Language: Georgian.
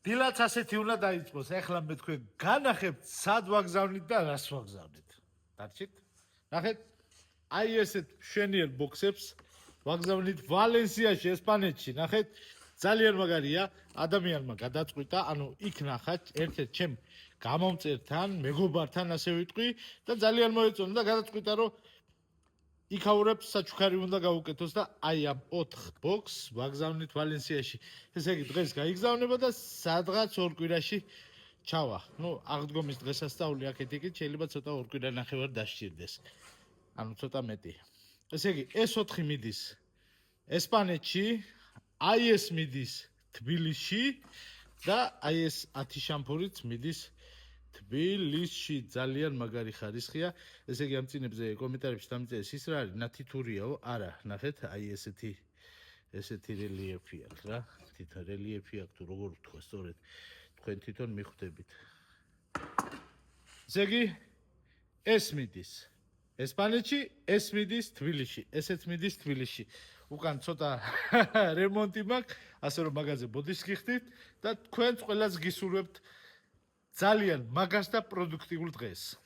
დილაც ასეთი უნდა დაიწყოს. ეხლა მე თქვენ განახებთ სად ვაგზავნით და რას ვაგზავნით. დარჩით? ნახეთ. აი ესეთ მშვენიერ ბოქსებს ვაგზავნით ვალენსიაში, ესპანეთში. ნახეთ. ძალიან მაგარია. ადამიანმა გადაწყვიტა, ანუ იქ ნახეთ, ერთ-ერთ ჩემ გამომწერთან, მეგობართან ასე ვიტყვი და ძალიან მოეწონა და გადაწყვიტა, რომ იქაურებს საჩუქარი უნდა გაუკეთოს და აი ამ 4 ბოქს ვაგზავნით ვალენსიაში. ესე იგი დღეს გაიგზავნება და სადღაც ორ კვირაში ჩავა. ნუ აღდგომის დღესასწაული აქეთ-იქით შეიძლება ცოტა ორ კვირა ნახევარ დასჭირდეს. ანუ ცოტა მეტი. ესე იგი ეს 4 მიდის ესპანეთში, აი ეს მიდის თბილისში და აი ეს 10 შამფურიც მიდის თბილისში. ძალიან მაგარი ხარისხია. ესე იგი ამ წინებზე კომენტარებში დამიწერეს ის რა არის, ნათითურიაო? არა, ნახეთ, აი ესეთი რელიეფი აქვს რა. თითო რელიეფი აქვს თუ როგორ ვთქვა სწორედ. თქვენ თვითონ მიხვდებით. ესე იგი ეს მიდის ესპანეთში, ეს მიდის თბილისში, ესეც მიდის თბილისში. უკან ცოტა რემონტი მაქვს, ასე რომ მაგაზე ბოდიშს გიხდით და თქვენს ყველას გისურვებთ ძალიან მაგას და პროდუქტიულ დღეს.